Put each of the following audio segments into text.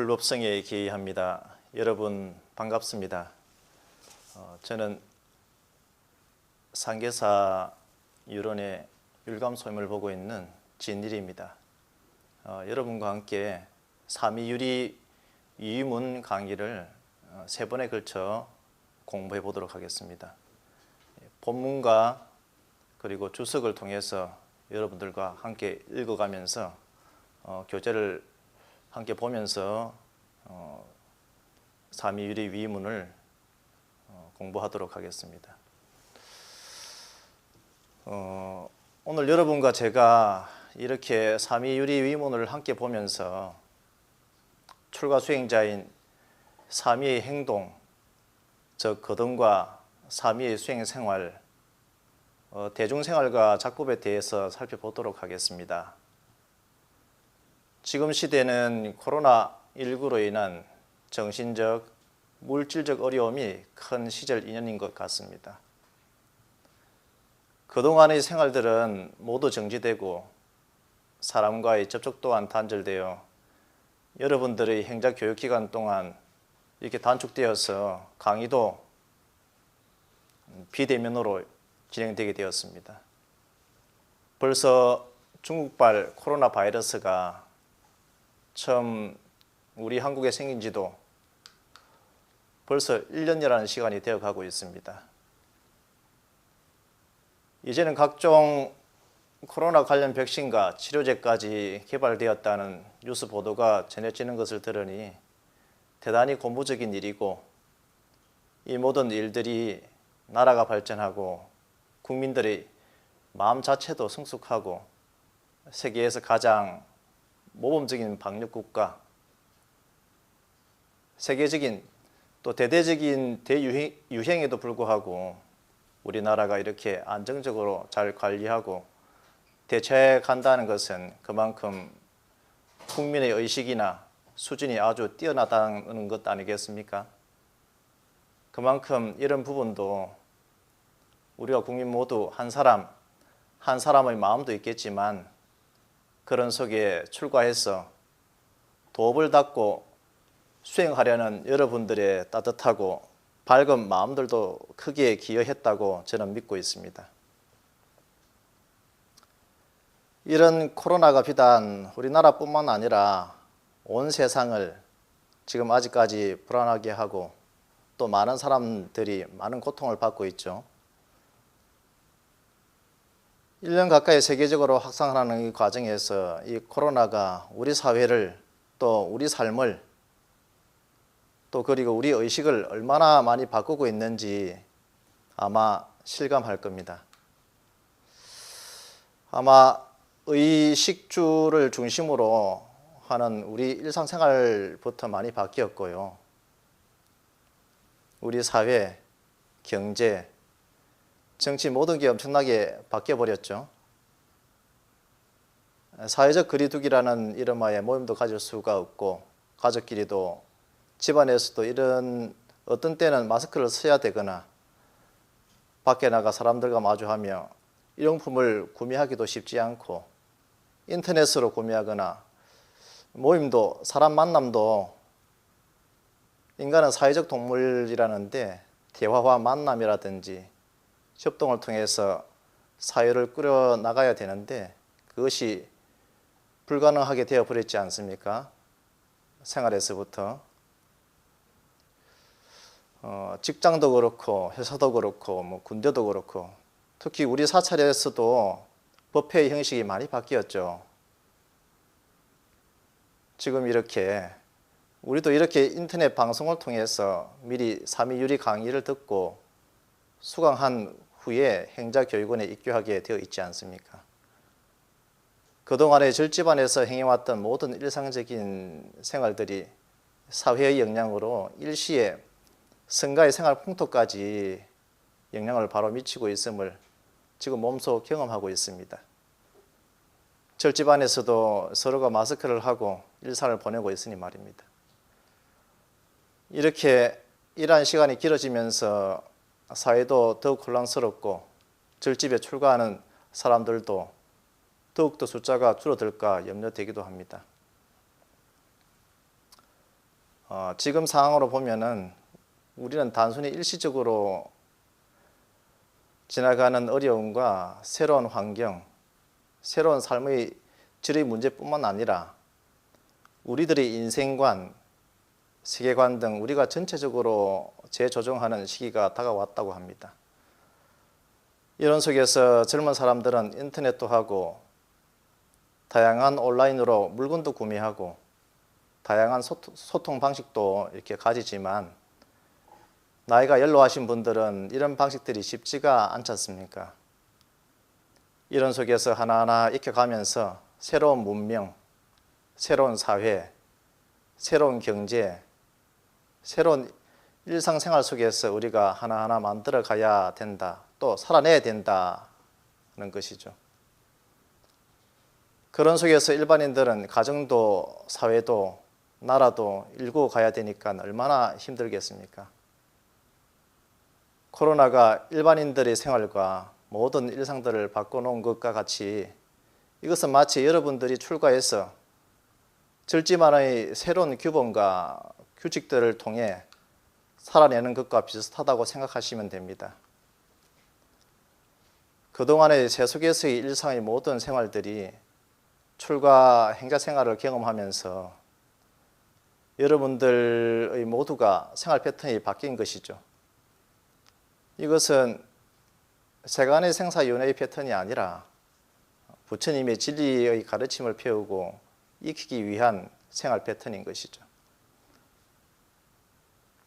불법성에 기이합니다. 여러분 반갑습니다. 저는 상계사 유론의 율감소임을 보고 있는 진일입니다. 여러분과 함께 삼위유리 위문 강의를 3번에 걸쳐 공부해 보도록 하겠습니다. 본문과 그리고 주석을 통해서 여러분들과 함께 읽어가면서 교재를 함께 보면서 삼위유리 위문을 공부하도록 하겠습니다. 오늘 여러분과 제가 이렇게 삼위유리 위문을 함께 보면서 출가 수행자인 삼위의 행동, 즉 거동과 삼위의 수행 생활, 대중생활과 작법에 대해서 살펴보도록 하겠습니다. 지금 시대는 코로나19로 인한 정신적, 물질적 어려움이 큰 시절 인연인 것 같습니다. 그동안의 생활들은 모두 정지되고 사람과의 접촉 또한 단절되어 여러분들의 행자 교육 기간 동안 이렇게 단축되어서 강의도 비대면으로 진행되게 되었습니다. 벌써 중국발 코로나 바이러스가 처음 우리 한국에 생긴 지도 벌써 1년이라는 시간이 되어가고 있습니다. 이제는 각종 코로나 관련 백신과 치료제까지 개발되었다는 뉴스 보도가 전해지는 것을 들으니 대단히 고무적인 일이고, 이 모든 일들이 나라가 발전하고 국민들의 마음 자체도 성숙하고 세계에서 가장 모범적인 방역국가, 세계적인 또 대대적인 대유행에도 불구하고 우리나라가 이렇게 안정적으로 잘 관리하고 대처해 간다는 것은 그만큼 국민의 의식이나 수준이 아주 뛰어나다는 것 아니겠습니까? 그만큼 이런 부분도 우리가 국민 모두 한 사람의 마음도 있겠지만 그런 속에 출가해서 도업을 닦고 수행하려는 여러분들의 따뜻하고 밝은 마음들도 크게 기여했다고 저는 믿고 있습니다. 이런 코로나가 비단 우리나라뿐만 아니라 온 세상을 지금 아직까지 불안하게 하고 또 많은 사람들이 많은 고통을 받고 있죠. 1년 가까이 세계적으로 확산하는 이 과정에서 이 코로나가 우리 사회를 또 우리 삶을 또 그리고 우리 의식을 얼마나 많이 바꾸고 있는지 아마 실감할 겁니다. 아마 의식주를 중심으로 하는 우리 일상생활부터 많이 바뀌었고요. 우리 사회, 경제, 정치 모든 게 엄청나게 바뀌어버렸죠. 사회적 거리두기라는 이름하에 모임도 가질 수가 없고 가족끼리도 집안에서도 이런 어떤 때는 마스크를 써야 되거나 밖에 나가 사람들과 마주하며 일용품을 구매하기도 쉽지 않고 인터넷으로 구매하거나 모임도 사람 만남도 인간은 사회적 동물이라는데 대화와 만남이라든지 협동을 통해서 사회를 꾸려나가야 되는데 그것이 불가능하게 되어버렸지 않습니까? 생활에서부터 직장도 그렇고 회사도 그렇고 군대도 그렇고 특히 우리 사찰에서도 법회의 형식이 많이 바뀌었죠. 지금 이렇게 우리도 이렇게 인터넷 방송을 통해서 미리 삼위유리 강의를 듣고 수강한 후에 행자교육원에 입교하게 되어 있지 않습니까? 그동안에 절집안에서 행해왔던 모든 일상적인 생활들이 사회의 영향으로 일시에 성가의 생활 풍토까지 영향을 바로 미치고 있음을 지금 몸소 경험하고 있습니다. 절집안에서도 서로가 마스크를 하고 일상을 보내고 있으니 말입니다. 이렇게 일하는 시간이 길어지면서 사회도 더욱 혼란스럽고 절집에 출가하는 사람들도 더욱더 숫자가 줄어들까 염려되기도 합니다. 지금 상황으로 보면은 우리는 단순히 일시적으로 지나가는 어려움과 새로운 환경, 새로운 삶의 질의 문제뿐만 아니라 우리들의 인생관, 세계관 등 우리가 전체적으로 재조정하는 시기가 다가왔다고 합니다. 이런 속에서 젊은 사람들은 인터넷도 하고 다양한 온라인으로 물건도 구매하고 다양한 소통 방식도 이렇게 가지지만 나이가 연로하신 분들은 이런 방식들이 쉽지가 않지 않습니까? 이런 속에서 하나하나 익혀가면서 새로운 문명, 새로운 사회, 새로운 경제, 새로운 일상생활 속에서 우리가 하나하나 만들어 가야 된다. 또 살아내야 된다는 것이죠. 그런 속에서 일반인들은 가정도 사회도 나라도 일구어 가야 되니까 얼마나 힘들겠습니까? 코로나가 일반인들의 생활과 모든 일상들을 바꿔놓은 것과 같이 이것은 마치 여러분들이 출가해서 절지만의 새로운 규범과 규칙들을 통해 살아내는 것과 비슷하다고 생각하시면 됩니다. 그동안의 세속에서의 일상의 모든 생활들이 출가 행자 생활을 경험하면서 여러분들의 모두가 생활 패턴이 바뀐 것이죠. 이것은 세간의 생사윤회의 패턴이 아니라 부처님의 진리의 가르침을 배우고 익히기 위한 생활 패턴인 것이죠.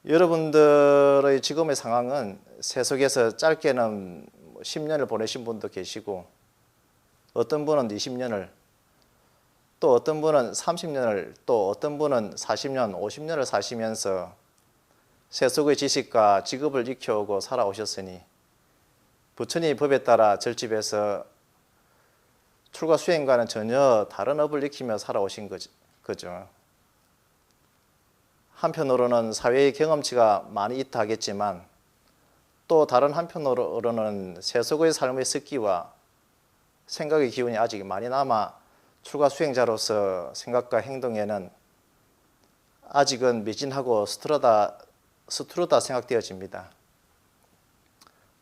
여러분들의 지금의 상황은 세속에서 짧게는 10년을 보내신 분도 계시고 어떤 분은 20년을 또 어떤 분은 30년을 또 어떤 분은 40년, 50년을 사시면서 세속의 지식과 직업을 익혀오고 살아오셨으니 부처님의 법에 따라 절집해서 출가 수행과는 전혀 다른 업을 익히며 살아오신 거죠. 한편으로는 사회의 경험치가 많이 있다 하겠지만 또 다른 한편으로는 세속의 삶의 습기와 생각의 기운이 아직 많이 남아 출가 수행자로서 생각과 행동에는 아직은 미진하고 스트르다 생각되어집니다.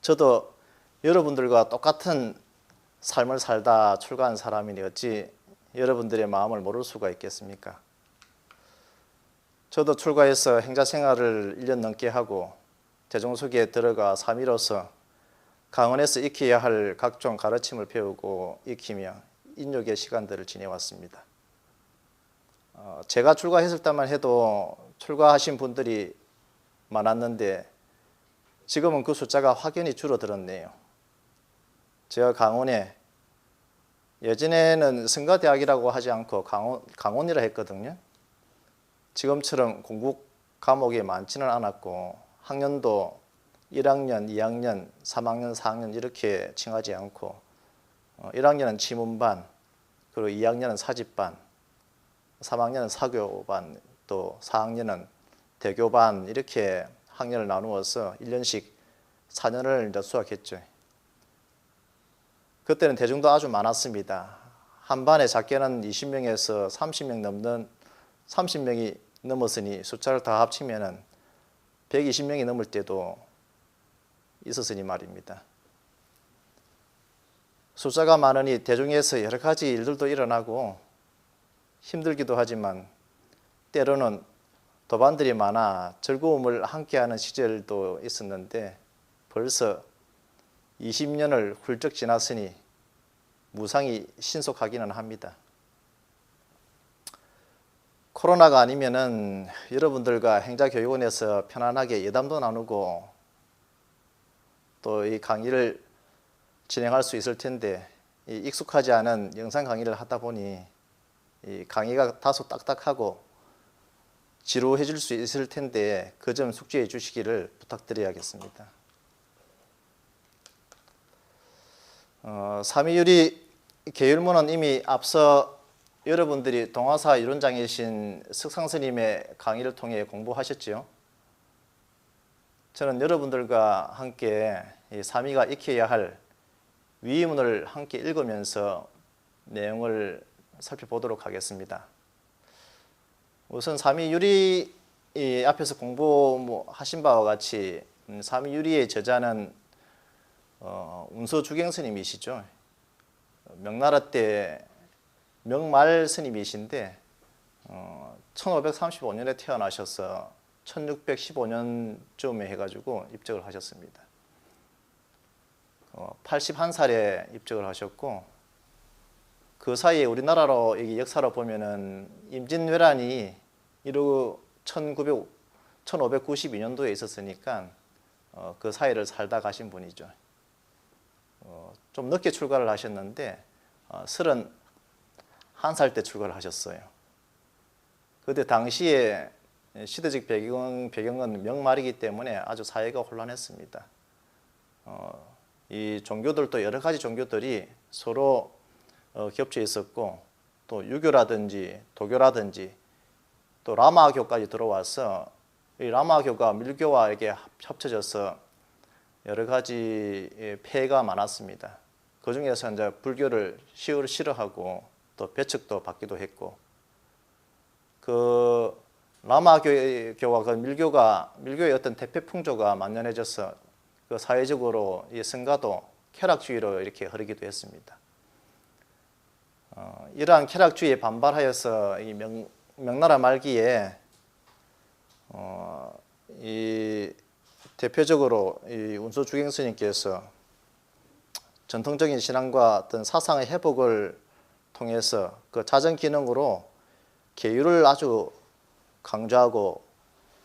저도 여러분들과 똑같은 삶을 살다 출가한 사람이니 어찌 여러분들의 마음을 모를 수가 있겠습니까? 저도 출가해서 행자 생활을 1년 넘게 하고 대종속에 들어가 사미로서 강원에서 익혀야 할 각종 가르침을 배우고 익히며 인욕의 시간들을 지내왔습니다. 제가 출가했을 때만 해도 출가하신 분들이 많았는데 지금은 그 숫자가 확연히 줄어들었네요. 제가 강원에 예전에는 성가대학이라고 하지 않고 강원이라 했거든요. 지금처럼 공부 과목이 많지는 않았고 학년도 1학년, 2학년, 3학년, 4학년 이렇게 칭하지 않고 1학년은 치문반, 그리고 2학년은 사집반, 3학년은 사교반, 또 4학년은 대교반 이렇게 학년을 나누어서 1년씩 4년을 이제 수학했죠. 그때는 대중도 아주 많았습니다. 한 반에 작게는 20명에서 30명이 넘었으니 숫자를 다 합치면은 120명이 넘을 때도 있었으니 말입니다. 숫자가 많으니 대중에서 여러 가지 일들도 일어나고 힘들기도 하지만 때로는 도반들이 많아 즐거움을 함께하는 시절도 있었는데 벌써 20년을 훌쩍 지났으니 무상이 신속하기는 합니다. 코로나가 아니면은 여러분들과 행자교육원에서 편안하게 예담도 나누고 또 이 강의를 진행할 수 있을 텐데 이 익숙하지 않은 영상 강의를 하다 보니 이 강의가 다소 딱딱하고 지루해질 수 있을 텐데 그 점 숙지해 주시기를 부탁드려야겠습니다. 삼위유리 계율문은 이미 앞서 여러분들이 동화사 이론장이신 석상스님의 강의를 통해 공부하셨지요. 저는 여러분들과 함께 이 삼위가 익혀야 할 위의문을 함께 읽으면서 내용을 살펴보도록 하겠습니다. 우선 삼위유리 이 앞에서 공부하신 바와 같이 삼위유리의 저자는 운서주경 스님이시죠. 명나라 때 명말 스님이신데 1535년에 태어나셔서 1615년쯤에 해가지고 입적을 하셨습니다. 81살에 입적을 하셨고, 그 사이에 우리나라로 역사로 보면은 임진왜란이 이르고 1592년도에 있었으니까 그 사이를 살다 가신 분이죠. 좀 늦게 출가를 하셨는데 31살 때 출가를 하셨어요. 그때 당시에 시대적 배경은 명말이기 때문에 아주 사회가 혼란했습니다. 이 종교들도 여러 가지 종교들이 서로 겹쳐 있었고, 또 유교라든지 도교라든지 또 라마교까지 들어와서 이 라마교가 밀교와 이렇게 합쳐져서 여러 가지 폐해가 많았습니다. 그 중에서 이제 불교를 싫어하고 또 배척도 받기도 했고, 그 라마교와 그 밀교의 어떤 대표 풍조가 만연해져서 그 사회적으로 이 성가도 쾌락주의로 이렇게 흐르기도 했습니다. 이러한 쾌락주의에 반발하여서 이 명나라 말기에 이 대표적으로 이 운서주경 스님께서 전통적인 신앙과 어떤 사상의 회복을 통해서 그 자정 기능으로 계율을 아주 강조하고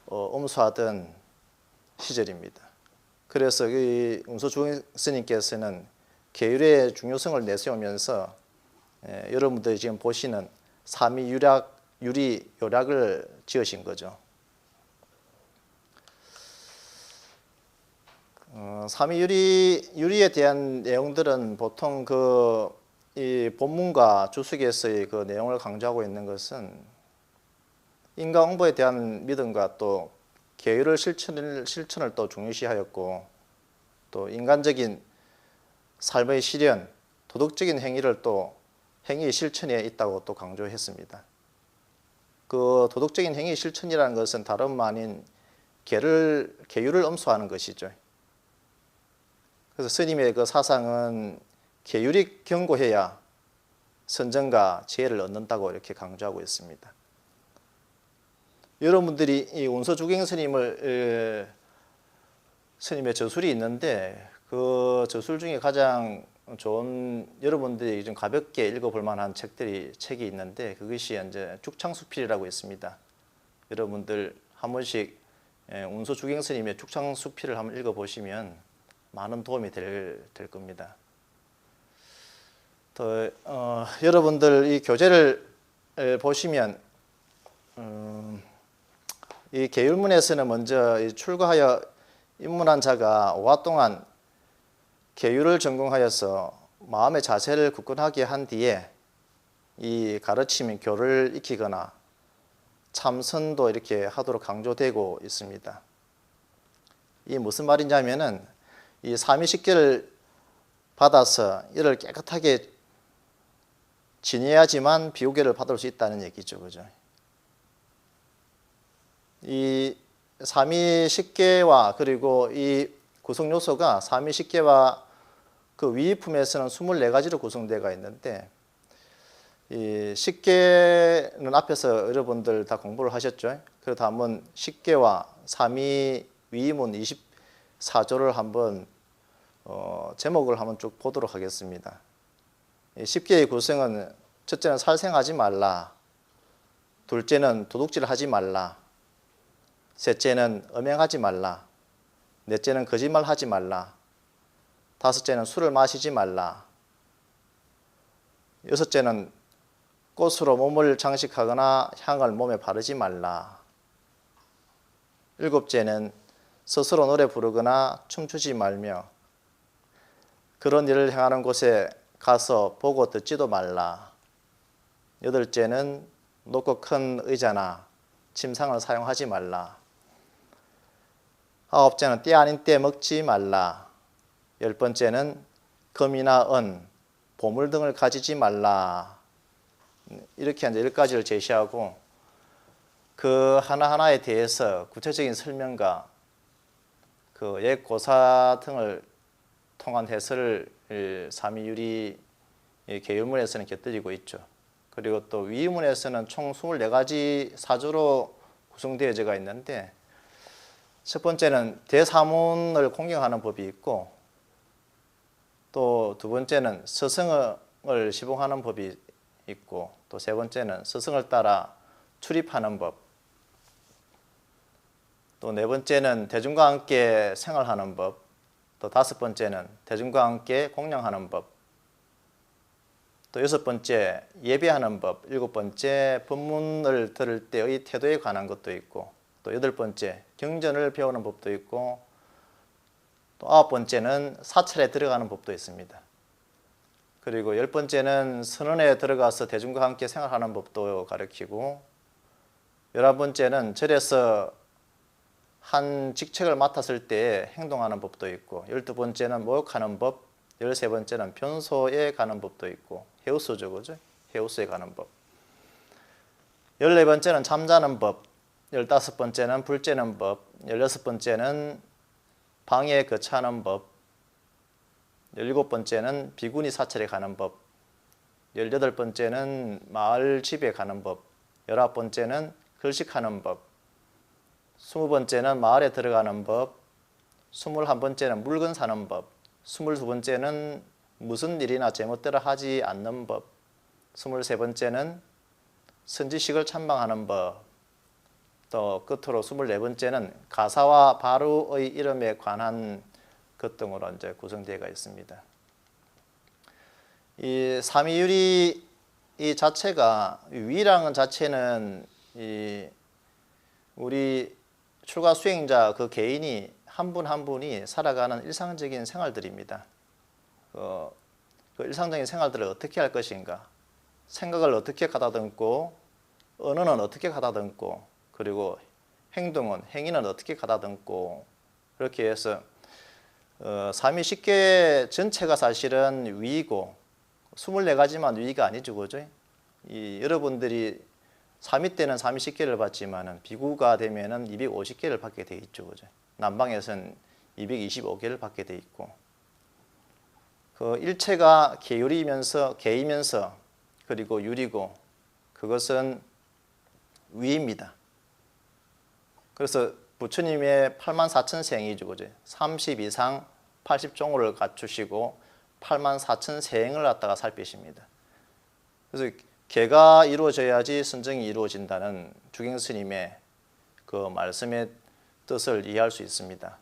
엄수하던 시절입니다. 그래서 이 운서주경 스님께서는 계율의 중요성을 내세우면서 여러분들이 지금 보시는 삼위유리 요략을 지으신 거죠. 삼위유리에 대한 내용들은 보통 이 본문과 주석에서의 그 내용을 강조하고 있는 것은 인과응보에 대한 믿음과 또 계율을 실천을 또 중요시하였고, 또 인간적인 삶의 실현, 도덕적인 행위를 또 행위의 실천에 있다고 또 강조했습니다. 그 도덕적인 행위의 실천이라는 것은 다름 아닌 계율을 엄수하는 것이죠. 그래서 스님의 그 사상은 계율이 견고해야 선정과 지혜를 얻는다고 이렇게 강조하고 있습니다. 여러분들이 이 운서주경 스님의 저술이 있는데, 그 저술 중에 가장 좋은, 여러분들이 좀 가볍게 읽어볼 만한 책이 있는데, 그것이 이제 죽창수필이라고 있습니다. 여러분들 한 번씩 운서주경 스님의 죽창수필을 한번 읽어보시면 많은 도움이 될 겁니다. 또 여러분들 이 교재를 보시면 이 계율문에서는 먼저 출가하여 입문한 자가 5화 동안 계율을 전공하여서 마음의 자세를 굳건하게 한 뒤에 이 가르침인 교를 익히거나 참선도 이렇게 하도록 강조되고 있습니다. 이 무슨 말이냐면은 이 삼위식계를 받아서 이를 깨끗하게 지내야지만 비호계를 받을 수 있다는 얘기죠, 그죠? 이 삼위식계와 그리고 이 구성 요소가 삼위식계와 그 위품에서는 24가지로 구성되어 있는데, 이 식계는 앞에서 여러분들 다 공부를 하셨죠? 그래도 한번 식계와 삼위 위문 24조를 한번 제목을 한번 쭉 보도록 하겠습니다. 이 식계의 구성은 첫째는 살생하지 말라, 둘째는 도둑질하지 말라, 셋째는 음행하지 말라, 넷째는 거짓말하지 말라, 다섯째는 술을 마시지 말라, 여섯째는 꽃으로 몸을 장식하거나 향을 몸에 바르지 말라, 일곱째는 스스로 노래 부르거나 춤추지 말며 그런 일을 행하는 곳에 가서 보고 듣지도 말라, 여덟째는 높고 큰 의자나 침상을 사용하지 말라, 아홉째는 때 아닌 때 먹지 말라, 열 번째는 금이나 은, 보물 등을 가지지 말라. 이렇게 이제 10가지를 제시하고, 그 하나하나에 대해서 구체적인 설명과 그 예고사 등을 통한 해설을 삼위유리 계율문에서는 곁들이고 있죠. 그리고 또 위문에서는 총 24가지 사조로 구성되어져 있는데, 첫 번째는 대사문을 공경하는 법이 있고, 또 두 번째는 스승을 시봉하는 법이 있고, 또 세 번째는 스승을 따라 출입하는 법, 또 네 번째는 대중과 함께 생활하는 법, 또 다섯 번째는 대중과 함께 공양하는 법, 또 여섯 번째 예배하는 법, 일곱 번째 법문을 들을 때의 태도에 관한 것도 있고, 또 여덟 번째 경전을 배우는 법도 있고, 또 아홉 번째는 사찰에 들어가는 법도 있습니다. 그리고 열 번째는 선원에 들어가서 대중과 함께 생활하는 법도 가르치고, 11번째는 절에서 한 직책을 맡았을 때 행동하는 법도 있고, 12번째는 모욕하는 법, 13번째는 변소에 가는 법도 있고, 해우소죠, 그죠? 해우소에 가는 법. 14번째는 잠자는 법, 15번째는 불 쬐는 법, 16번째는 방에 거처하는 법, 17번째는 비구니 사찰에 가는 법, 18번째는 마을 집에 가는 법, 19번째는 글식하는 법, 20번째는 마을에 들어가는 법, 21번째는 물건 사는 법, 22번째는 무슨 일이나 제멋대로 하지 않는 법, 23번째는 선지식을 참방하는 법, 또 끝으로 24번째는 가사와 바루의 이름에 관한 것 등으로 이제 구성되어 있습니다. 이 삼위유리 이 자체가, 위라는 자체는 우리 출가 수행자 그 개인이 한 분 한 분이 살아가는 일상적인 생활들입니다. 그 일상적인 생활들을 어떻게 할 것인가, 생각을 어떻게 가다듬고, 언어는 어떻게 가다듬고, 그리고 행위는 어떻게 가다듬고, 그렇게 해서 삼위십계 전체가 사실은 위이고, 24가지만 위가 아니죠, 그죠? 여러분들이 삼위 때는 삼위십계를 받지만은 비구가 되면은 250계를 받게 돼 있죠, 그죠? 남방에서는 225계를 받게 돼 있고, 그 일체가 계율이면서 계이면서 그리고 유리고, 그것은 위입니다. 그래서 부처님의 84,000세행이죠, 그죠? 30 이상 80종호를 갖추시고 84,000세행을 갖다가 살피십니다. 그래서 계가 이루어져야지 선정이 이루어진다는 주경스님의 그 말씀의 뜻을 이해할 수 있습니다.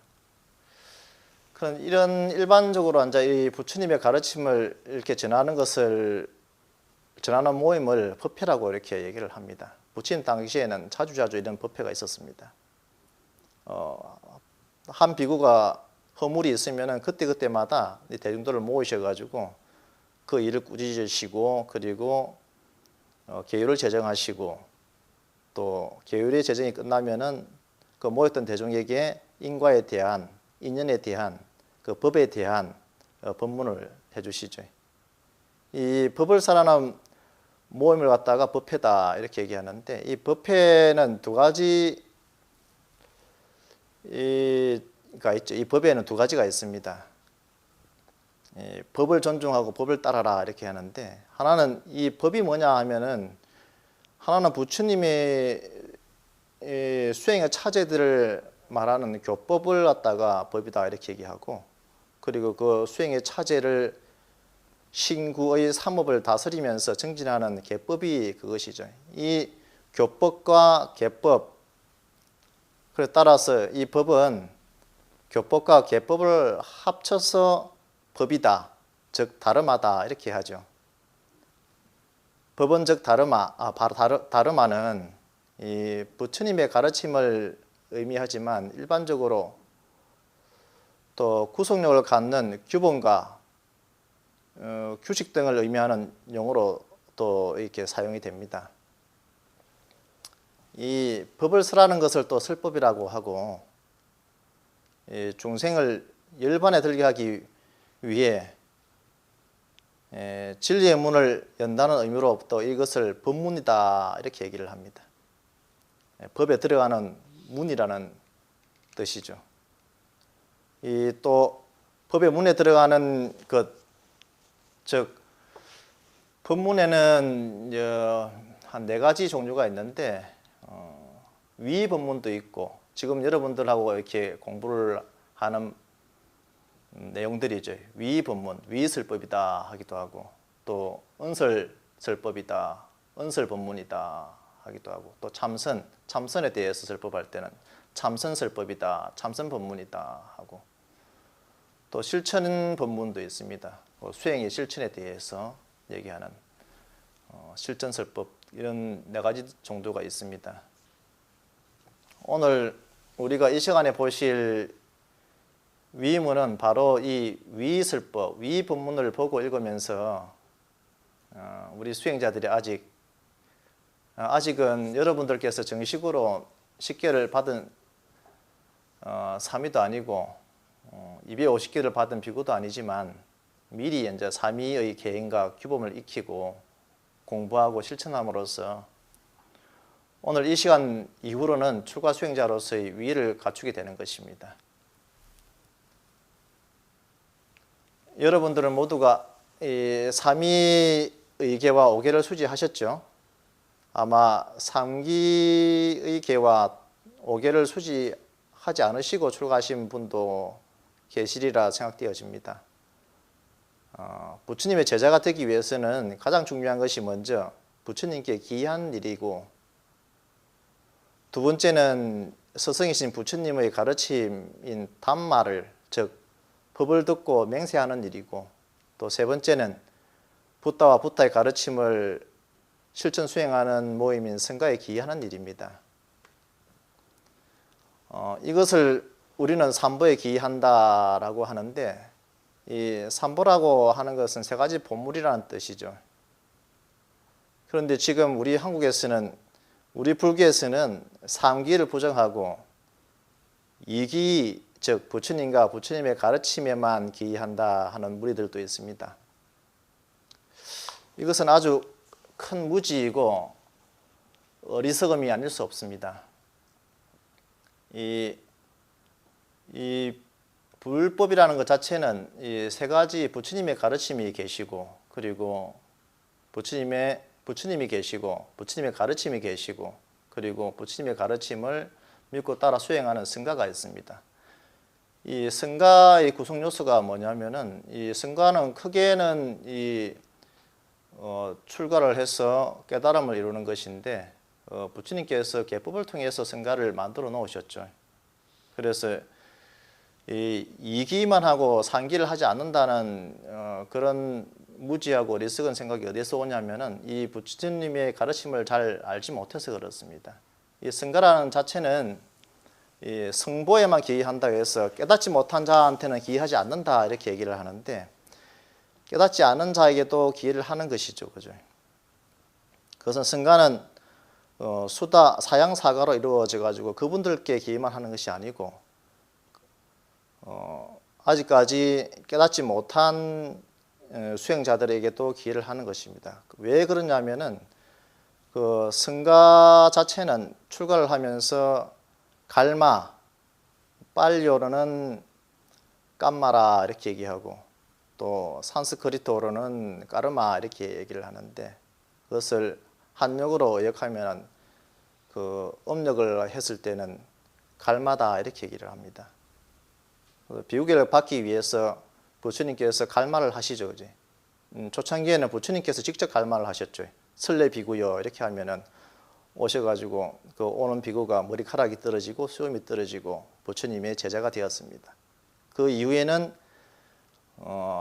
그런 이런 일반적으로 이제 이 부처님의 가르침을 이렇게 전하는 모임을 법회라고 이렇게 얘기를 합니다. 부처님 당시에는 자주자주 이런 법회가 있었습니다. 한 비구가 허물이 있으면은 그때그때마다 대중들을 모으셔가지고 그 일을 꾸짖으시고, 그리고 계율을 제정하시고, 또 계율의 제정이 끝나면은 그 모였던 대중에게 인과에 대한, 인연에 대한, 그 법에 대한 법문을 해주시죠. 이 법을 설하는 모임을 갖다가 법회다 이렇게 얘기하는데, 이 법회는 두 가지가 있죠. 이 법에는 두 가지가 있습니다. 법을 존중하고 법을 따라라 이렇게 하는데, 하나는 이 법이 뭐냐 하면은, 하나는 부처님의 수행의 차제들을 말하는 교법을 갖다가 법이다 이렇게 얘기하고, 그리고 그 수행의 차제를 신구의 삼업을 다스리면서 정진하는 계법이 그것이죠. 이 교법과 계법, 그래 따라서 이 법은 교법과 계법을 합쳐서 법이다, 즉 다르마다 이렇게 하죠. 법은 즉 다르마, 다르마는 이 부처님의 가르침을 의미하지만, 일반적으로 또 구속력을 갖는 규범과 규칙 등을 의미하는 용어로 또 이렇게 사용이 됩니다. 이 법을 설하는 것을 또 설법이라고 하고, 이 중생을 열반에 들게 하기 위해 진리의 문을 연다는 의미로 또 이것을 법문이다 이렇게 얘기를 합니다. 법에 들어가는 문이라는 뜻이죠. 이 또 법의 문에 들어가는 것, 즉 법문에는 한 4가지 종류가 있는데 위법문도 있고 지금 여러분들하고 이렇게 공부를 하는 내용들이죠. 위법문, 위설법이다 하기도 하고 또 은설설법이다, 은설법문이다 하기도 하고 또 참선, 참선에 대해서 설법할 때는 참선설법이다, 참선법문이다 하고 또 실천법문도 있습니다. 수행의 실천에 대해서 얘기하는 실전설법 이런 4가지 정도가 있습니다. 오늘 우리가 이 시간에 보실 위문은 바로 이 위설법, 위법문을 보고 읽으면서 우리 수행자들이 아직은 여러분들께서 정식으로 식계를 받은 사미도 아니고 250개를 받은 비구도 아니지만 미리 이제 삼위의 계행과 규범을 익히고 공부하고 실천함으로써 오늘 이 시간 이후로는 출가 수행자로서의 위를 갖추게 되는 것입니다. 여러분들은 모두가 이 삼위의 계와 5계를 수지하셨죠? 아마 3기의 계와 5계를 수지하지 않으시고 출가하신 분도 계시리라 생각되어집니다. 부처님의 제자가 되기 위해서는 가장 중요한 것이 먼저 부처님께 기이한 일이고 두 번째는 스승이신 부처님의 가르침인 담마를 즉 법을 듣고 맹세하는 일이고 또 세 번째는 붓다와 붓다의 가르침을 실천 수행하는 모임인 성가에 기이하는 일입니다. 이것을 우리는 삼보에 기이한다라고 하는데 이 삼보라고 하는 것은 3가지 본물이라는 뜻이죠. 그런데 지금 우리 한국에서는 우리 불교에서는 3기를 부정하고 2기 즉 부처님과 부처님의 가르침에만 기이한다 하는 무리들도 있습니다. 이것은 아주 큰 무지이고 어리석음이 아닐 수 없습니다. 이 불법이라는 것 자체는 이 3가지 부처님의 가르침이 계시고 그리고 부처님이 계시고 부처님의 가르침이 계시고 그리고 부처님의 가르침을 믿고 따라 수행하는 성가가 있습니다. 이 성가의 구성 요소가 뭐냐면은 이 성가는 크게는 출가를 해서 깨달음을 이루는 것인데 부처님께서 계법을 통해서 성가를 만들어 놓으셨죠. 그래서 이 2기만 하고 3기를 하지 않는다는 그런 무지하고 어리석은 생각이 어디서 오냐면은 이 부처님의 가르침을 잘 알지 못해서 그렇습니다. 이 성가라는 자체는 이 성보에만 기이한다고 해서 깨닫지 못한 자한테는 기이하지 않는다 이렇게 얘기를 하는데 깨닫지 않은 자에게도 기이를 하는 것이죠. 그죠? 그것은 성가는 수다 사양사가로 이루어져 가지고 그분들께 기이만 하는 것이 아니고 아직까지 깨닫지 못한 수행자들에게도 기회를 하는 것입니다. 왜 그러냐면은 그 성가 자체는 출가를 하면서 갈마, 빨요로는 깜마라 이렇게 얘기하고 또 산스크리트어로는 까르마 이렇게 얘기를 하는데 그것을 한역으로 의역하면 그 음력을 했을 때는 갈마다 이렇게 얘기를 합니다. 비우계를 받기 위해서 부처님께서 갈마를 하시죠. 그지? 초창기에는 부처님께서 직접 갈마를 하셨죠. 설례 비구여 이렇게 하면은 오셔가지고 그 오는 비구가 머리카락이 떨어지고 수염이 떨어지고 부처님의 제자가 되었습니다. 그 이후에는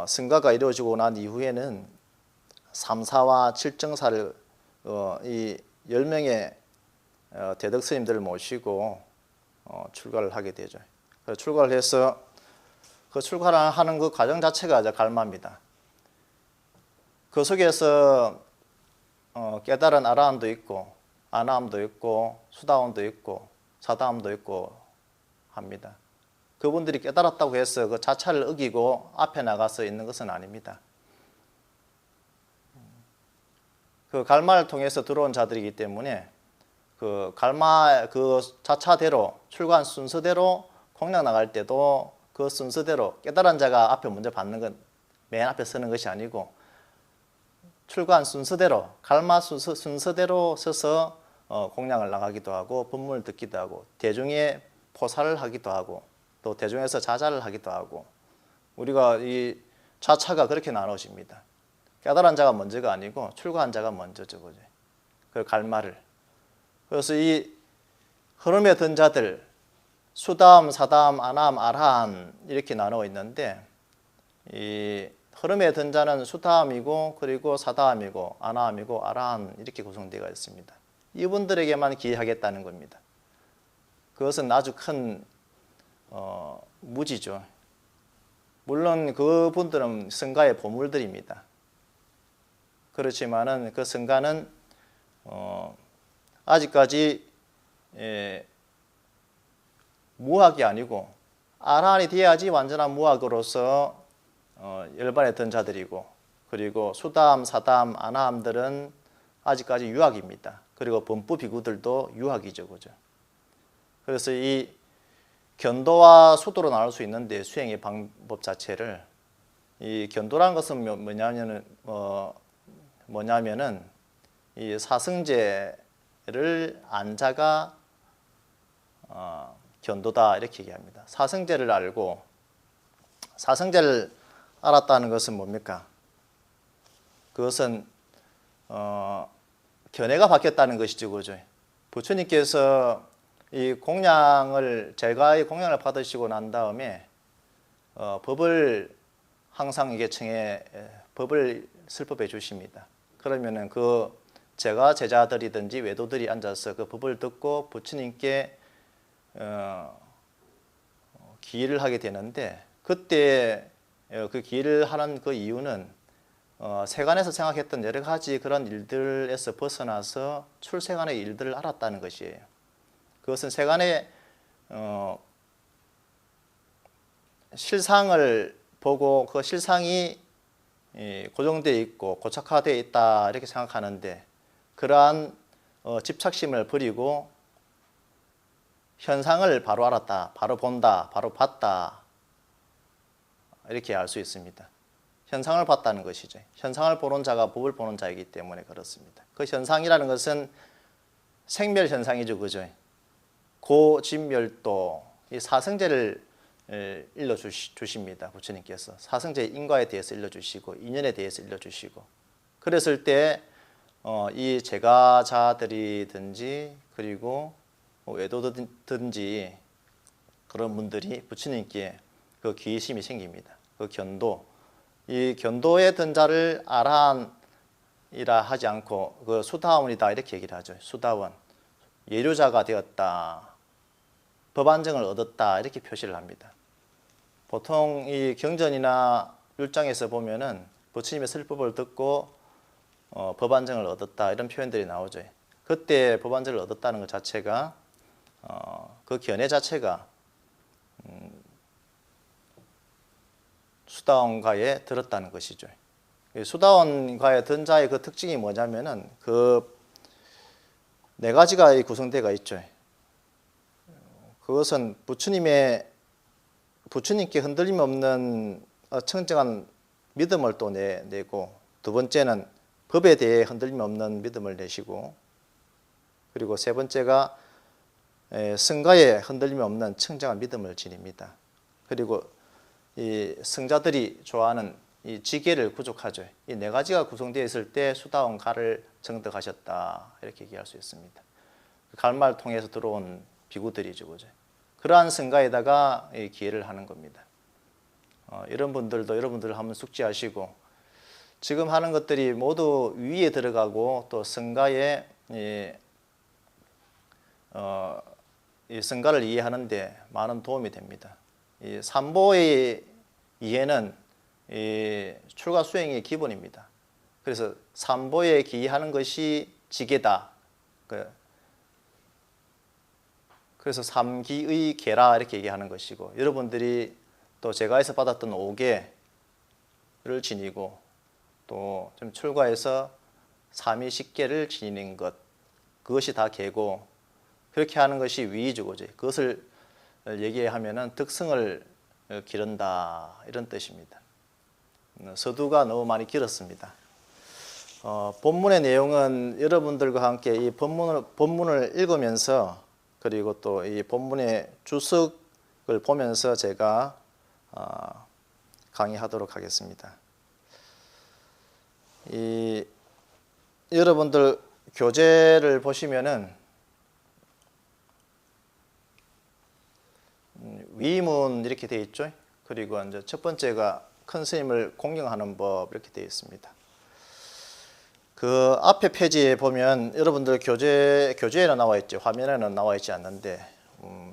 성가가 이루어지고 난 이후에는 삼사와 칠정사를 이 10명의 대덕 스님들을 모시고 출가를 하게 되죠. 그래서 출가를 해서 그 출가를 하는 그 과정 자체가 이제 갈마입니다. 그 속에서 깨달은 아라함도 있고 아나함도 있고 수다함도 있고 사다함도 있고 합니다. 그분들이 깨달았다고 해서 그 자차를 어기고 앞에 나가서 있는 것은 아닙니다. 그 갈마를 통해서 들어온 자들이기 때문에 그 갈마 그 자차대로 출가한 순서대로 공양 나갈 때도 그 순서대로 깨달은 자가 앞에 먼저 받는 건 맨 앞에 서는 것이 아니고 출가한 순서대로 갈마 순서대로 서서 공양을 나가기도 하고 법문을 듣기도 하고 대중의 포사를 하기도 하고 또 대중에서 자자를 하기도 하고 우리가 이 자차가 그렇게 나눠집니다. 깨달은 자가 먼저가 아니고 출가한 자가 먼저죠, 그죠? 그 갈마를. 그래서 이 흐름에 든 자들 수다함, 사다함, 아나함, 아라함 이렇게 나누어 있는데 이 흐름에 든 자는 수다함이고 그리고 사다함이고 아나함이고 아라함 이렇게 구성되어 있습니다. 이분들에게만 기하겠다는 겁니다. 그것은 아주 큰 무지죠. 물론 그분들은 성가의 보물들입니다. 그렇지만은 그 성가는 아직까지 무학이 아니고 아라한이 돼야지 완전한 무학으로서 열반에 든 자들이고 그리고 수다함, 사다함, 아나함들은 아직까지 유학입니다. 그리고 범부 비구들도 유학이죠, 그죠? 그래서 이 견도와 수도로 나눌 수 있는데 수행의 방법 자체를 이 견도라는 것은 뭐냐면은 이 사승제를 안 자가 견도다 이렇게 얘기합니다. 사승제를 알고 사승제를 알았다는 것은 뭡니까? 그것은 견해가 바뀌었다는 것이죠, 그죠? 부처님께서 이 공양을 제가의 공양을 받으시고 난 다음에 법을 항상 이게 청해 법을 설법해 주십니다. 그러면은 그 제가 제자들이든지 외도들이 앉아서 그 법을 듣고 부처님께 기일을 하게 되는데 그때 그 기일을 하는 그 이유는 세간에서 생각했던 여러 가지 그런 일들에서 벗어나서 출세간의 일들을 알았다는 것이에요. 그것은 세간의 실상을 보고 그 실상이 고정되어 있고 고착화되어 있다 이렇게 생각하는데 그러한 집착심을 버리고 현상을 바로 알았다, 바로 본다, 바로 봤다 이렇게 알 수 있습니다. 현상을 봤다는 것이죠. 현상을 보는 자가 법을 보는 자이기 때문에 그렇습니다. 그 현상이라는 것은 생멸 현상이죠, 그죠? 고진멸도 이 사성제를 일러 주십니다. 부처님께서 사성제의 인과에 대해서 일러 주시고 인연에 대해서 일러 주시고 그랬을 때 이 제가자들이든지 그리고 외도든지 그런 분들이 부처님께 그 기심이 생깁니다. 그 견도 이 견도에 든 자를 아라한이라 하지 않고 그 수다원이다 이렇게 얘기를 하죠. 수다원 예료자가 되었다. 법안정을 얻었다 이렇게 표시를 합니다. 보통 이 경전이나 율장에서 보면은 부처님의 설법을 듣고 법안정을 얻었다 이런 표현들이 나오죠. 그때 법안정을 얻었다는 것 자체가 그 견해 자체가 수다원가에 들었다는 것이죠. 수다원가에 든 자의 그 특징이 뭐냐면은 그 네 가지가 구성되어 있죠. 그것은 부처님께 흔들림 없는 청정한 믿음을 또 내고 두 번째는 법에 대해 흔들림 없는 믿음을 내시고 그리고 세 번째가 성가에 흔들림 없는 청정한 믿음을 지닙니다. 그리고 이 성자들이 좋아하는 이 지계를 구족하죠. 이 네 가지가 구성되어 있을 때 수다원가를 정득하셨다 이렇게 얘기할 수 있습니다. 갈마를 통해서 들어온 비구들이죠, 그죠? 그러한 성가에다가 기회를 하는 겁니다. 이런 분들도 여러분들 한번 숙지하시고 지금 하는 것들이 모두 위에 들어가고 또 성가에 이 성가를 이해하는데 많은 도움이 됩니다. 이 삼보의 이해는 이 출가 수행의 기본입니다. 그래서 삼보에 기하는 것이 지계다. 그래서 삼기의 계라 이렇게 얘기하는 것이고 여러분들이 또 제가에서 받았던 5개를 지니고 또 좀 출가해서 삼위식계를 지니는 것 그것이 다 개고, 그렇게 하는 것이 위주고지. 그것을 얘기하면은 득승을 기른다 이런 뜻입니다. 서두가 너무 많이 길었습니다. 본문의 내용은 여러분들과 함께 이 본문을 읽으면서, 그리고 또 이 본문의 주석을 보면서 제가 강의하도록 하겠습니다. 여러분들 교재를 보시면은 위문 이렇게 되어 있죠. 그리고 이제 첫 번째가 큰 스님을 공경하는 법 이렇게 되어 있습니다. 그 앞에 페이지에 보면 여러분들 교재에는 나와 있죠. 화면에는 나와 있지 않는데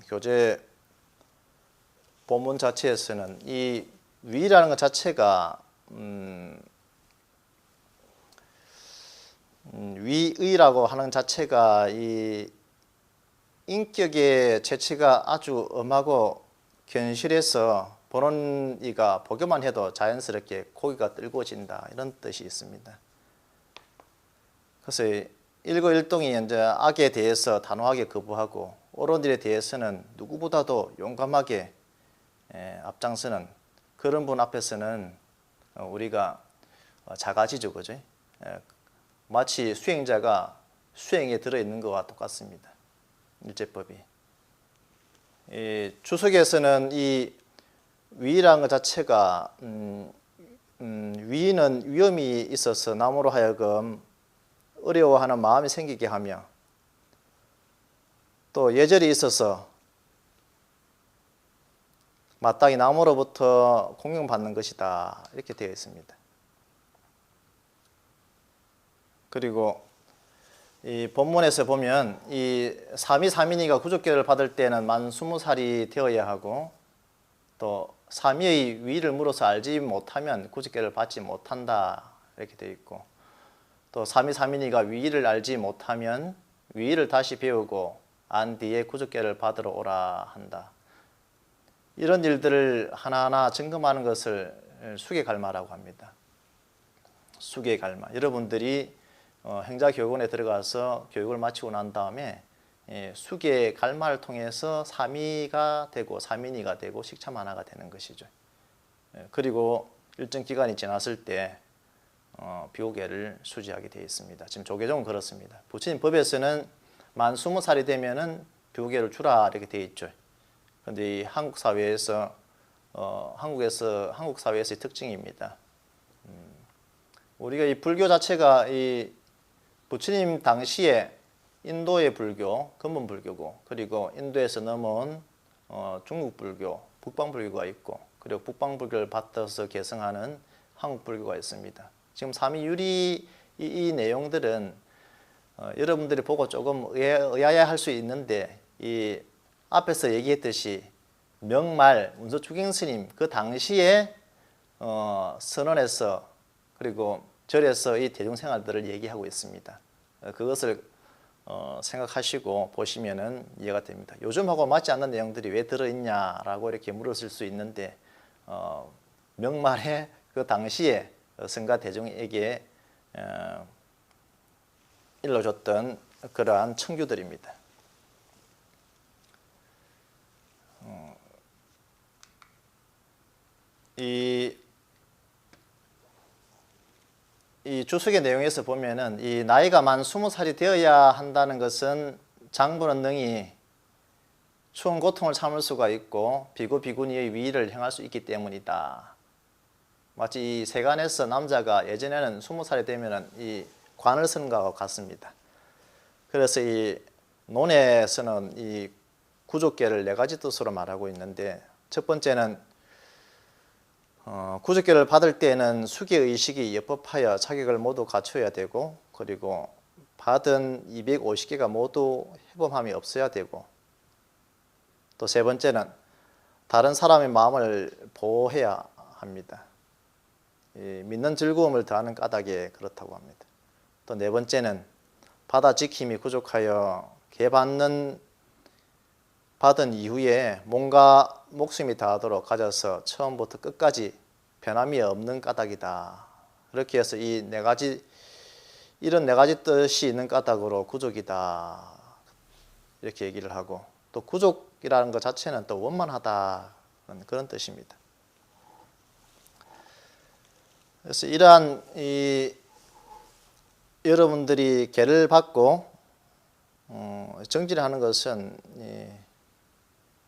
교재 본문 자체에서는 이 위라는 것 자체가 위의라고 하는 자체가 이 인격의 재치가 아주 엄하고 견실해서 보는 이가 보기만 해도 자연스럽게 고개가 떨궈진다 이런 뜻이 있습니다. 그래서 일거일동이 이제 악에 대해서 단호하게 거부하고 옳은 일에 대해서는 누구보다도 용감하게 앞장서는 그런 분 앞에서는 우리가 작아지죠, 그죠? 마치 수행자가 수행에 들어있는 것과 똑같습니다. 일제법이. 주석에서는 이 위라는 것 자체가 위는 위험이 있어서 남으로 하여금 어려워하는 마음이 생기게 하며 또 예절이 있어서 마땅히 남으로부터 공경받는 것이다 이렇게 되어 있습니다. 그리고 이 본문에서 보면 이 사미사민이가 구족계를 받을 때는 만 20살이 되어야 하고 또 사미의 위를 물어서 알지 못하면 구족계를 받지 못한다 이렇게 되어 있고 또 사미사민이가 위를 알지 못하면 위를 다시 배우고 안 뒤에 구족계를 받으러 오라 한다. 이런 일들을 하나하나 점검하는 것을 수계갈마라고 합니다. 수계갈마. 여러분들이 행자교육원에 들어가서 교육을 마치고 난 다음에 수계갈마를 통해서 사미가 되고 사민이가 되고 식차만화가 되는 것이죠. 그리고 일정 기간이 지났을 때 비호계를 수지하게 되어 있습니다. 지금 조계종은 그렇습니다. 부처님 법에서는 만 20살이 되면은 비호계를 주라 이렇게 되어 있죠. 그런데 이 한국 사회에서 한국 사회에서의 특징입니다. 우리가 이 불교 자체가 이 부처님 당시에 인도의 불교, 근본 불교고 그리고 인도에서 넘어온 중국 불교, 북방 불교가 있고 그리고 북방 불교를 받아서 개성하는 한국 불교가 있습니다. 지금 삼위유리 이 내용들은 여러분들이 보고 조금 의아해할 수 있는데 이 앞에서 얘기했듯이 명말 운서추경 스님 그 당시에 선언에서 그리고 절에서 이 대중생활들을 얘기하고 있습니다. 그것을 생각하시고 보시면은 이해가 됩니다. 요즘하고 맞지 않는 내용들이 왜 들어있냐라고 이렇게 물었을 수 있는데 명말에 그 당시에 성가 대중에게 일러줬던 그러한 청규들입니다. 이 주석의 내용에서 보면은 이 나이가 만 20살이 되어야 한다는 것은 장부는 능히 추운 고통을 참을 수가 있고 비구 비구니의 위의를 행할 수 있기 때문이다. 마치 이 세간에서 남자가 예전에는 20살이 되면은 이 관을 쓰는 것과 같습니다. 그래서 이 논에서는 이 구족계를 네 가지 뜻으로 말하고 있는데 첫 번째는 구족계를 받을 때는 수계의식이 예법하여 자격을 모두 갖춰야 되고 그리고 받은 250개가 모두 해범함이 없어야 되고 또 세 번째는 다른 사람의 마음을 보호해야 합니다. 믿는 즐거움을 더하는 까닭에 그렇다고 합니다. 또 네 번째는 받아 지킴이 부족하여 받은 이후에 몸과 목숨이 다하도록 가져서 처음부터 끝까지 변함이 없는 까닭이다. 이렇게 해서 이 네 가지 이런 네 가지 뜻이 있는 까닭으로 구족이다 이렇게 얘기를 하고, 또 구족이라는 것 자체는 또 원만하다 그런 뜻입니다. 그래서 이러한 여러분들이 계를 받고 정진을 하는 것은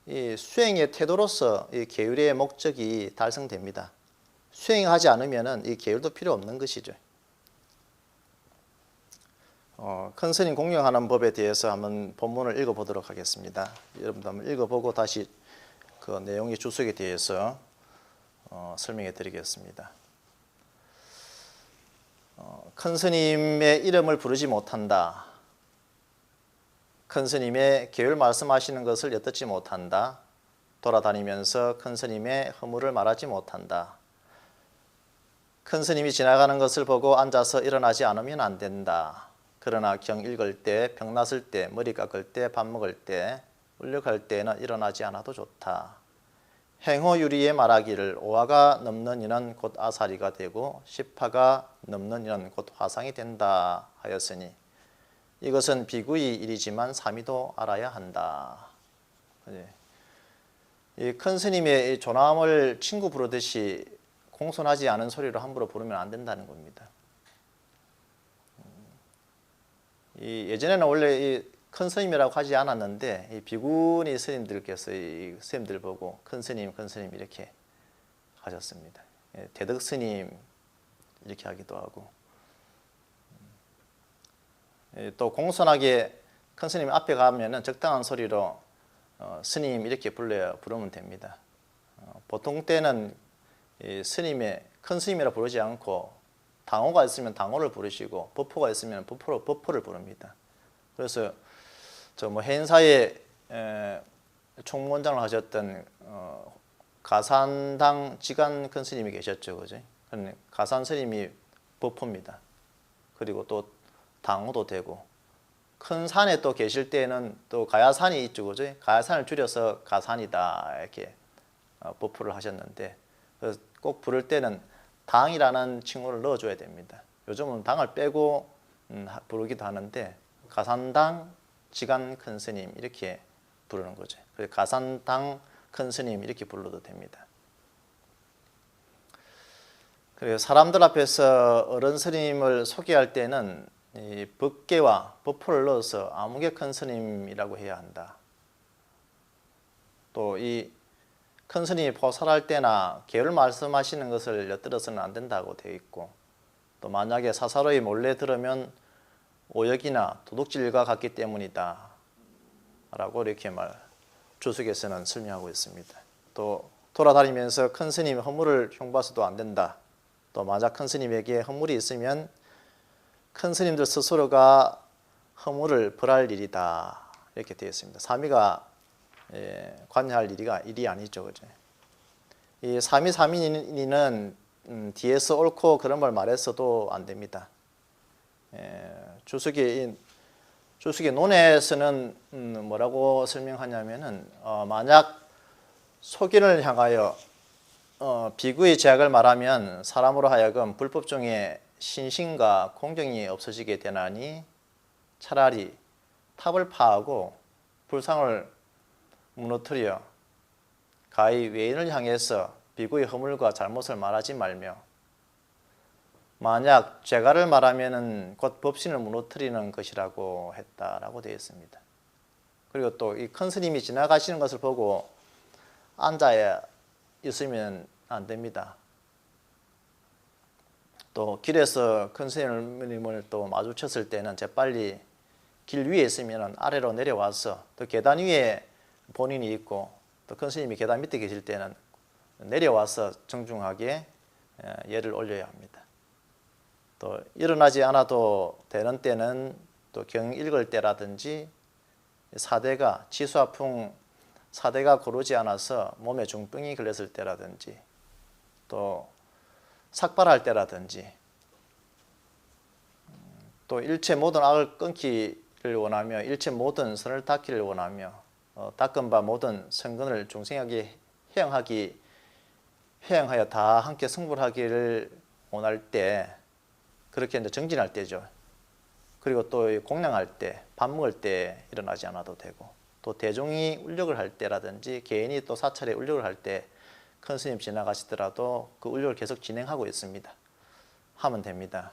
이 수행의 태도로서 이 계율의 목적이 달성됩니다. 수행하지 않으면 이 계율도 필요 없는 것이죠. 큰 스님 공경하는 법에 대해서 한번 본문을 읽어보도록 하겠습니다. 여러분도 한번 읽어보고 다시 그 내용의 주석에 대해서 설명해 드리겠습니다. 큰 스님의 이름을 부르지 못한다. 큰 스님의 계율 말씀하시는 것을 엿듣지 못한다. 돌아다니면서 큰 스님의 허물을 말하지 못한다. 큰 스님이 지나가는 것을 보고 앉아서 일어나지 않으면 안 된다. 그러나 경 읽을 때, 병 났을 때, 머리 깎을 때, 밥 먹을 때, 울력할 때는 일어나지 않아도 좋다. 행호유리에 말하기를 오화가 넘는 이는 곧 아사리가 되고 10화가 넘는 이는 곧 화상이 된다 하였으니 이것은 비구의 일이지만 사미도 알아야 한다. 이 큰 스님의 조남을 친구 부르듯이 공손하지 않은 소리로 함부로 부르면 안 된다는 겁니다. 예전에는 원래 큰 스님이라고 하지 않았는데 이 비구니 스님들께서 이 스님들 보고 큰 스님, 큰 스님 이렇게 하셨습니다. 대덕 스님 이렇게 하기도 하고, 또 공손하게 큰 스님 앞에 가면은 적당한 소리로 스님 이렇게 부르면 됩니다. 보통 때는 스님의 큰 스님이라 부르지 않고 당호가 있으면 당호를 부르시고 법호가 있으면 법호를 부릅니다. 그래서 저 해인사에 총무원장을 하셨던 가산당 지간 큰 스님이 계셨죠, 그죠? 가산 스님이 법호입니다. 그리고 또 당호도 되고, 큰 산에 또 계실 때는 또 가야산이 있죠, 그죠? 가야산을 줄여서 가산이다 이렇게 법호를 하셨는데, 꼭 부를 때는 당이라는 칭호를 넣어줘야 됩니다. 요즘은 당을 빼고 부르기도 하는데 가산당 지간 큰 스님 이렇게 부르는 거죠. 그래서 가산당 큰 스님 이렇게 불러도 됩니다. 그리고 사람들 앞에서 어른 스님을 소개할 때는 이 법계와 법호를 넣어서 아무개 큰 스님이라고 해야 한다. 또 이 큰 스님이 포살할 때나 계율 말씀하시는 것을 엿들어서는 안 된다고 되어 있고, 또 만약에 사사로이 몰래 들으면 오역이나 도둑질과 같기 때문이다 라고 이렇게 주석에서는 설명하고 있습니다. 또 돌아다니면서 큰 스님 허물을 흉봐서도 안 된다. 또 만약 큰 스님에게 허물이 있으면 큰 스님들 스스로가 허물을 벌할 일이다 이렇게 되어 있습니다. 사미가 관여할 일이 아니죠, 그죠? 이 사미사민이는 뒤에서 옳고 그런 걸 말해서도 안 됩니다. 주석의 논에서는 뭐라고 설명하냐면은 만약 소견을 향하여 비구의 제약을 말하면 사람으로 하여금 불법 중에 신심과 공경이 없어지게 되나니 차라리 탑을 파하고 불상을 무너뜨려 가히 외인을 향해서 비구의 허물과 잘못을 말하지 말며, 만약 죄가를 말하면은 곧 법신을 무너뜨리는 것이라고 했다라고 되어 있습니다. 그리고 또 이 큰 스님이 지나가시는 것을 보고 앉아 있으면 안 됩니다. 또 길에서 큰 스님을 또 마주쳤을 때는 재빨리 길 위에 있으면 아래로 내려와서 또 계단 위에 본인이 있고 또 큰 스님이 계단 밑에 계실 때는 내려와서 정중하게 예를 올려야 합니다. 또 일어나지 않아도 되는 때는 또 경 읽을 때라든지 사대가 치수아풍 사대가 고르지 않아서 몸에 중병이 걸렸을 때라든지 또 삭발할 때라든지 또 일체 모든 악을 끊기를 원하며 일체 모든 선을 닦기를 원하며 닦은 바 모든 선근을 중생하게 회양하여 다 함께 성불하기를 원할 때, 그렇게 이제 정진할 때죠. 그리고 또 공양할 때, 밥 먹을 때 일어나지 않아도 되고, 또 대종이 울력을 할 때라든지 개인이 또 사찰에 울력을 할 때 큰 스님 지나가시더라도 그 울력을 계속 진행하고 있습니다. 하면 됩니다.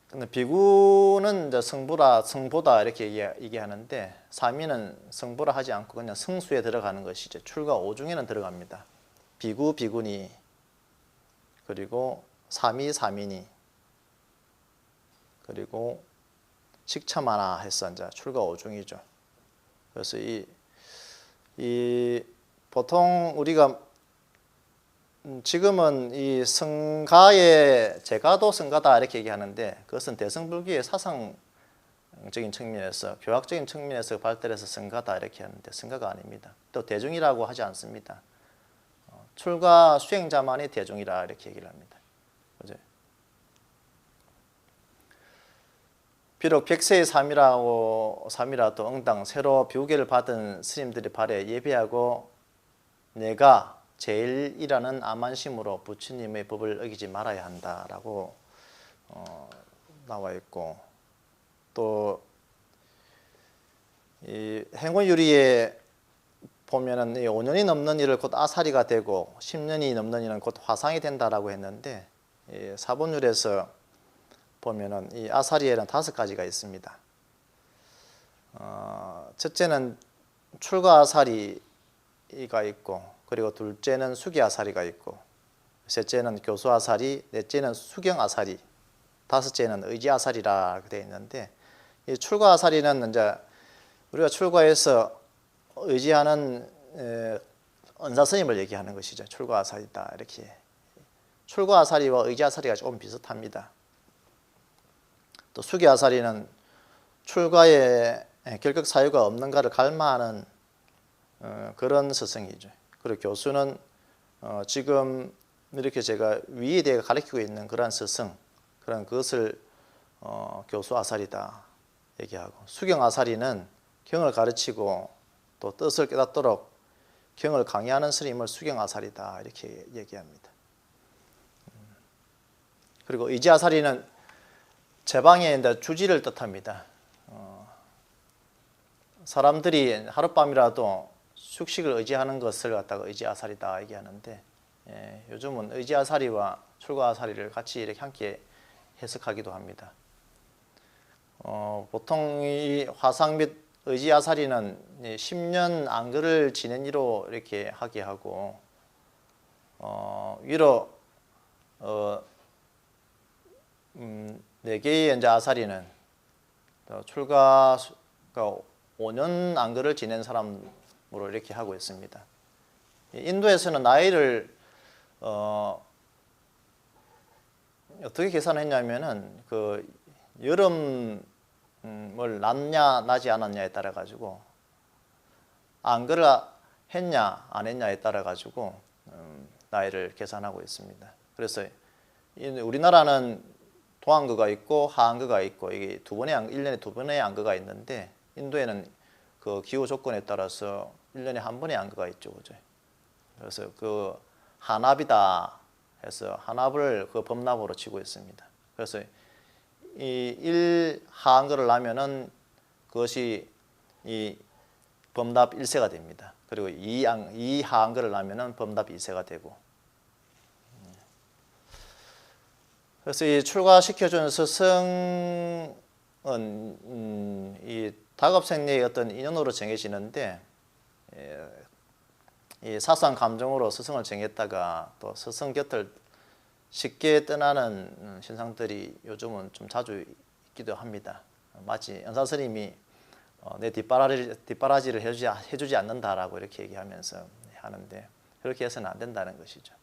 근데 비구는 이제 성보다 이렇게 얘기하는데, 사미는 성보라 하지 않고 그냥 성수에 들어가는 것이죠. 출가 오중에는 들어갑니다. 비구, 비구니, 그리고 사미, 사미니, 그리고 식참하나 해서 이제 출가 오중이죠. 그래서 이 보통 우리가 지금은 이 성가에 제가도 성가다 이렇게 얘기하는데, 그것은 대승불교의 사상적인 측면에서, 교학적인 측면에서 발달해서 성가다 이렇게 하는데 성가가 아닙니다. 또 대중이라고 하지 않습니다. 출가 수행자만이 대중이라 이렇게 얘기를 합니다. 그죠? 비록 백세의 삼이라도 응당 새로 비우계를 받은 스님들의 발에 예배하고 내가 제일이라는 암안심으로 부처님의 법을 어기지 말아야 한다라고 나와 있고, 또 이 행원유리에 보면은 5년이 넘는 일을 곧 아사리가 되고 10년이 넘는 일은 곧 화상이 된다라고 했는데, 사본율에서 보면은 이 아사리에는 5가지가 있습니다. 첫째는 출가 아사리가 있고, 그리고 둘째는 수기 아사리가 있고, 셋째는 교수 아사리, 넷째는 수경 아사리, 다섯째는 의지 아사리라 되어 있는데, 이 출가 아사리는 이제 우리가 출가해서 의지하는 은사 스님을 얘기하는 것이죠. 출가 아사리다 이렇게. 출가 아사리와 의지 아사리가 조금 비슷합니다. 또 수기 아사리는 출가에 결격 사유가 없는가를 갈망하는 그런 스승이죠. 그리고 교수는 지금 이렇게 제가 위에 대해 가르치고 있는 그러한 스승, 그런 그것을 교수 아사리다 얘기하고, 수경 아사리는 경을 가르치고 또 뜻을 깨닫도록 경을 강의하는 스님을 수경 아사리다 이렇게 얘기합니다. 그리고 의지 아사리는 제방의 주지를 뜻합니다. 사람들이 하룻밤이라도 숙식을 의지하는 것을 갖다가 의지 아사리다 얘기하는데, 요즘은 의지 아사리와 출가 아사리를 같이 이렇게 함께 해석하기도 합니다. 보통 이 화상 및 의지 아사리는 10년 안글을 지낸 이로 이렇게 하게 하고, 위로 4개의 이제 아사리는 출가가 5년 안글을 지낸 사람으로 이렇게 하고 있습니다. 인도에서는 나이를 어떻게 계산했냐면은 그 여름을 났냐 나지 않았냐에 따라 가지고, 안글을 했냐 안 했냐에 따라 가지고 나이를 계산하고 있습니다. 그래서 우리나라는 도안거가 있고 하안거가 있고, 이게 1년에 2번의 안거가 있는데, 인도에는 그 기후 조건에 따라서 1년에 한 번의 안거가 있죠. 그죠? 그래서 그 한압이다 해서 한압을 그 범납으로 치고 있습니다. 그래서 이 1하안거를 나면은 그것이 이 범납 1세가 됩니다. 그리고 2하안거를 나면은 범납 2세가 되고. 그래서 이 출가시켜준 스승은 이 다급생리의 어떤 인연으로 정해지는데, 이 사소한 감정으로 스승을 정했다가 또 스승 곁을 쉽게 떠나는 신상들이 요즘은 좀 자주 있기도 합니다. 마치 연사스님이 내 뒷바라지를 해주지 않는다라고 이렇게 얘기하면서 하는데, 그렇게 해서는 안 된다는 것이죠.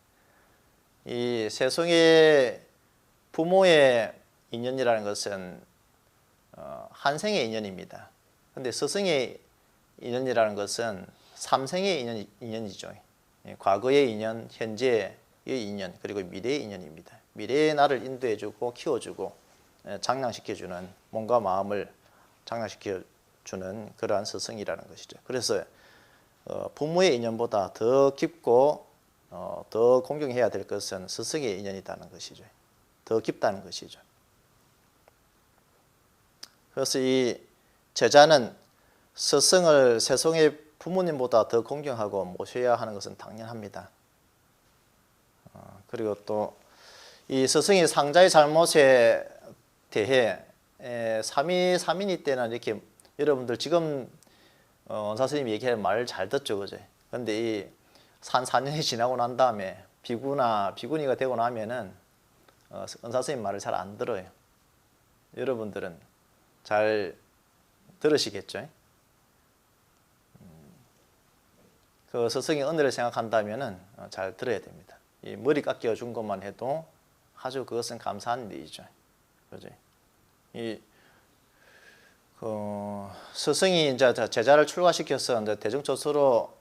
이 세상의 부모의 인연이라는 것은 한 생의 인연입니다. 그런데 스승의 인연이라는 것은 3생의 인연이죠. 과거의 인연, 현재의 인연, 그리고 미래의 인연입니다. 미래의 나를 인도해주고 키워주고 장량시켜주는, 몸과 마음을 장량시켜주는 그러한 스승이라는 것이죠. 그래서 부모의 인연보다 더 깊고 더 공경해야 될 것은 스승의 인연이라는 것이죠. 더 깊다는 것이죠. 그래서 이 제자는 스승을 세상의 부모님보다 더 공경하고 모셔야 하는 것은 당연합니다. 그리고 또 이 스승이 상자의 잘못에 대해 삼위 때는 이렇게 여러분들 지금 원사 스님이 얘기하는 말 잘 듣죠, 그죠? 근데 이 4년이 지나고 난 다음에 비구니가 되고 나면은 원사 스님 말을 잘 안 들어요. 여러분들은 잘 들으시겠죠? 그 스승의 은혜를 생각한다면은 잘 들어야 됩니다. 이 머리 깎여 준 것만 해도 아주 그것은 감사한 일이죠. 그죠? 스승이 이제 제자를 출가시켜서 이제 대중초소로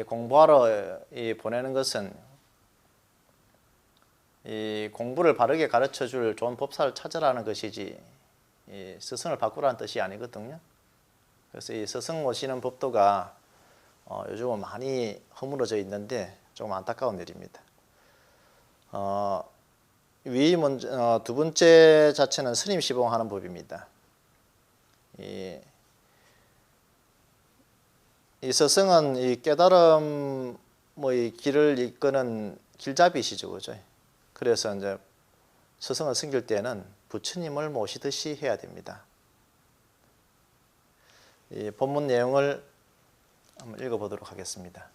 공부하러 보내는 것은 이 공부를 바르게 가르쳐 줄 좋은 법사를 찾으라는 것이지 이 스승을 바꾸라는 뜻이 아니거든요. 그래서 이 스승 모시는 법도가 요즘은 많이 허물어져 있는데 조금 안타까운 일입니다. 두 번째 자체는 스님 시봉하는 법입니다. 이 스승은 이 깨달음 이 길을 이끄는 길잡이시죠, 그죠? 그래서 이제 스승을 섬길 때는 부처님을 모시듯이 해야 됩니다. 이 본문 내용을 한번 읽어보도록 하겠습니다.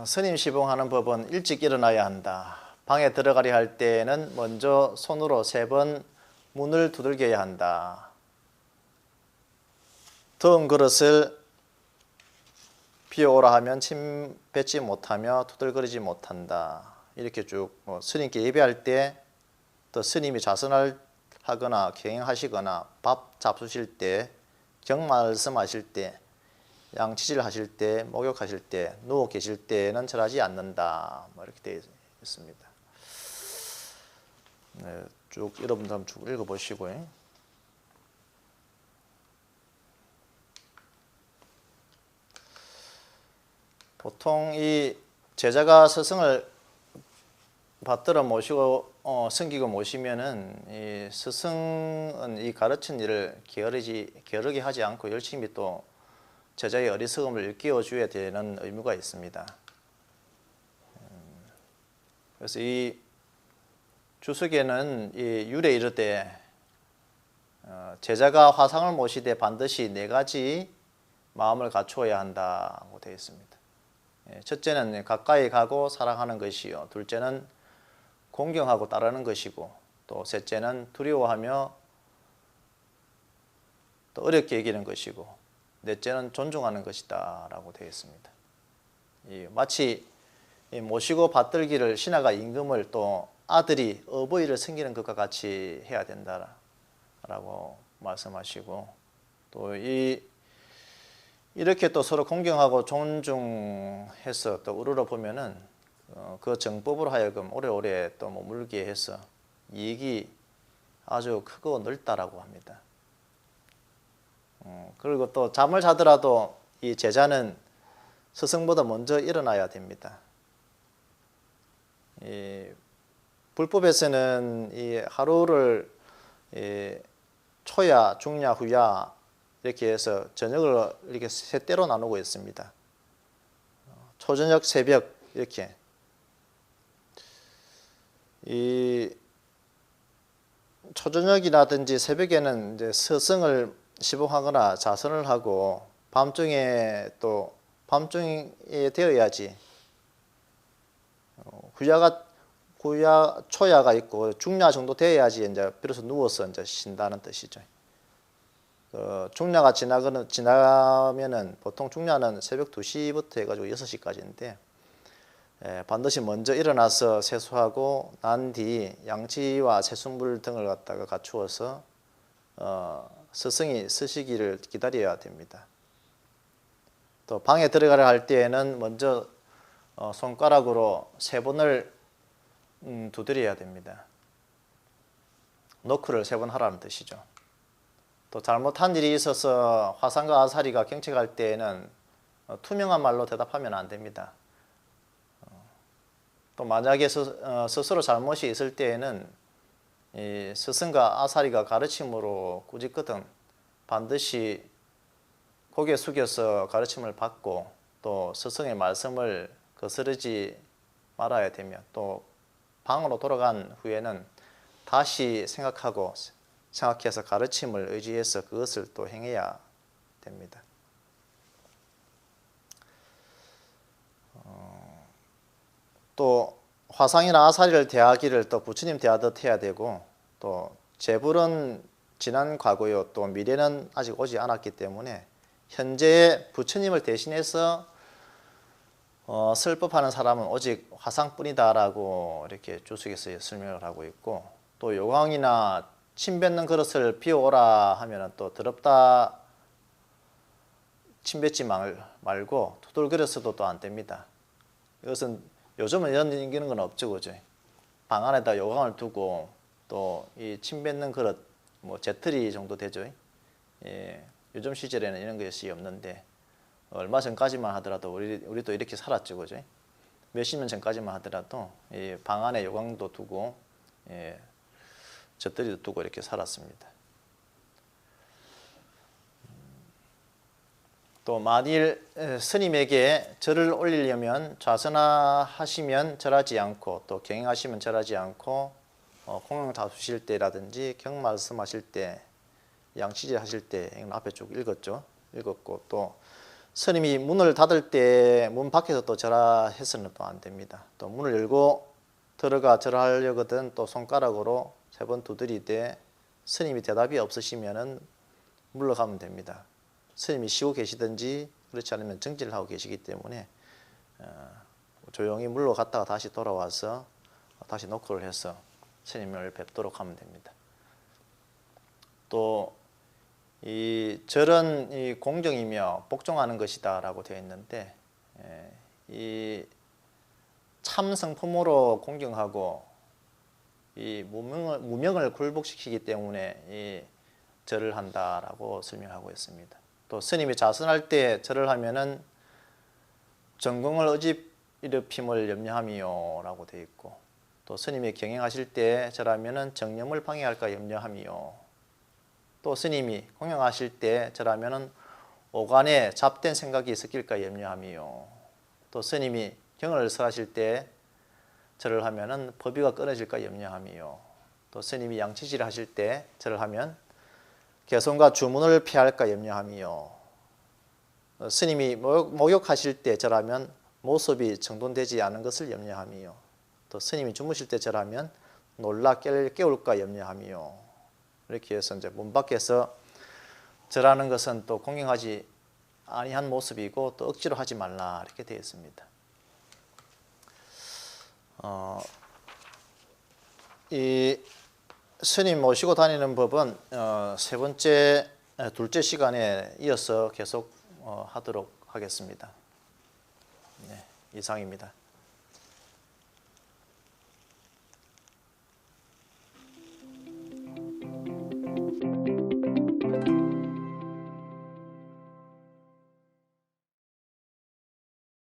스님 시봉하는 법은 일찍 일어나야 한다. 방에 들어가려 할 때에는 먼저 손으로 3번 문을 두들겨야 한다. 더운 그릇을 비워오라 하면 침 뱉지 못하며 투덜거리지 못한다. 이렇게 쭉 스님께 예배할 때, 또 스님이 자선하거나 경행하시거나 밥 잡수실 때, 경말씀하실 때, 양치질 하실 때, 목욕하실 때, 누워 계실 때는 절하지 않는다. 이렇게 되어 있습니다. 네, 쭉 여러분들 한번 쭉 읽어보시고요. 보통 이 제자가 스승을 받들어 모시고 섬기고 모시면은 이 스승은 이 가르친 일을 게으르게 하지 않고 열심히 또 제자의 어리석음을 일깨워 줘야 되는 의무가 있습니다. 그래서 이 주석에는 이 율에 이르되 제자가 화상을 모시되 반드시 4가지 마음을 갖추어야 한다고 되어 있습니다. 첫째는 가까이 가고 사랑하는 것이요, 둘째는 공경하고 따르는 것이고, 또 셋째는 두려워하며 또 어렵게 여기는 것이고, 넷째는 존중하는 것이다 라고 되어 있습니다. 마치 모시고 받들기를 신하가 임금을 또 아들이 어버이를 섬기는 것과 같이 해야 된다라고 말씀하시고, 또 이렇게 또 서로 공경하고 존중해서 또 우러러 보면은 그 정법으로 하여금 오래오래 또 머물게 해서 이익이 아주 크고 넓다라고 합니다. 그리고 또 잠을 자더라도 이 제자는 스승보다 먼저 일어나야 됩니다. 불법에서는 이 하루를 초야, 중야, 후야 이렇게 해서 저녁을 이렇게 3때로 나누고 있습니다. 초저녁, 새벽 이렇게. 이 초저녁이라든지 새벽에는 이제 스승을 시봉하거나 자선을 하고, 밤중에 되어야지 초야가 있고 중야 정도 돼야지 이제 비로소 누워서 이제 쉰다는 뜻이죠. 중야가 지나면은 보통 중야는 새벽 2시부터 해가지고 6시까지인데 반드시 먼저 일어나서 세수하고 난 뒤 양치와 세수물 등을 갖다가 갖추어서 스승이 쓰시기를 기다려야 됩니다. 또 방에 들어가려 할 때에는 먼저 손가락으로 3번을 두드려야 됩니다. 노크를 3번 하라는 뜻이죠. 또 잘못한 일이 있어서 화상과 아사리가 경책할 때에는 투명한 말로 대답하면 안 됩니다. 또 만약에 스스로 잘못이 있을 때에는 이 스승과 아사리가 가르침으로 꾸짖거든 반드시 고개 숙여서 가르침을 받고 또 스승의 말씀을 거스르지 말아야 되며 또 방으로 돌아간 후에는 다시 생각해서 가르침을 의지해서 그것을 또 행해야 됩니다. 또 화상이나 아사리를 대하기를 또 부처님 대하듯 해야 되고 또 재불은 지난 과거요 또 미래는 아직 오지 않았기 때문에 현재의 부처님을 대신해서 설법하는 사람은 오직 화상뿐이다라고 이렇게 주석에서 설명을 하고 있고 또 요강이나 침 뱉는 그릇을 비워오라 하면 또 더럽다 침 뱉지 말고 두들 그릇도 또 안 됩니다. 이것은 요즘은 이런 건 없죠, 그죠? 방 안에다 요강을 두고 또 이 침 뱉는 그릇 뭐 재떨이 정도 되죠. 예, 요즘 시절에는 이런 것이 없는데 얼마 전까지만 하더라도 우리도 이렇게 살았죠, 그죠? 몇십 년 전까지만 하더라도 방 안에 요강도 두고 젖더리도 두고 이렇게 살았습니다. 또 만일 스님에게 절을 올리려면 좌선하시면 절하지 않고 또 경행하시면 절하지 않고 공양 다투실 때라든지 경 말씀하실 때 양치질 하실 때 이건 앞에 쭉 읽었고 또 스님이 문을 닫을 때 문 밖에서 또 절하해서는 또 안 됩니다. 또 문을 열고 들어가 절하려거든 또 손가락으로 3번 두드리되 스님이 대답이 없으시면은 물러가면 됩니다. 스님이 쉬고 계시든지 그렇지 않으면 정진을 하고 계시기 때문에 조용히 물러갔다가 다시 돌아와서 다시 노크를 해서 스님을 뵙도록 하면 됩니다. 또 이 절은 이 공정이며 복종하는 것이다라고 되어 있는데 이 참 성품으로 공경하고 이 무명을 굴복시키기 때문에 이 절을 한다라고 설명하고 있습니다. 또 스님이 자선할 때 절을 하면은 정공을 어집일으핌을 염려함이요라고 되어 있고 또 스님이 경행하실 때 절하면은 정념을 방해할까 염려함이요. 또 스님이 공양하실 때 절하면은 오간에 잡된 생각이 섞일까 염려함이요. 또 스님이 경을 설하실 때 절을 하면은 법의가 끊어질까 염려함이요. 또 스님이 양치질 하실 때 절을 하면 개손과 주문을 피할까 염려함이요. 스님이 목욕하실 때 절하면 모습이 정돈되지 않은 것을 염려함이요. 또 스님이 주무실 때 절하면 놀라 깨울까 염려함이요. 이렇게 해서 이제 문 밖에서 절하는 것은 또 공경하지 아니한 모습이고 또 억지로 하지 말라 이렇게 되어 있습니다. 이 스님 모시고 다니는 법은 둘째 시간에 이어서 계속 하도록 하겠습니다. 네, 이상입니다.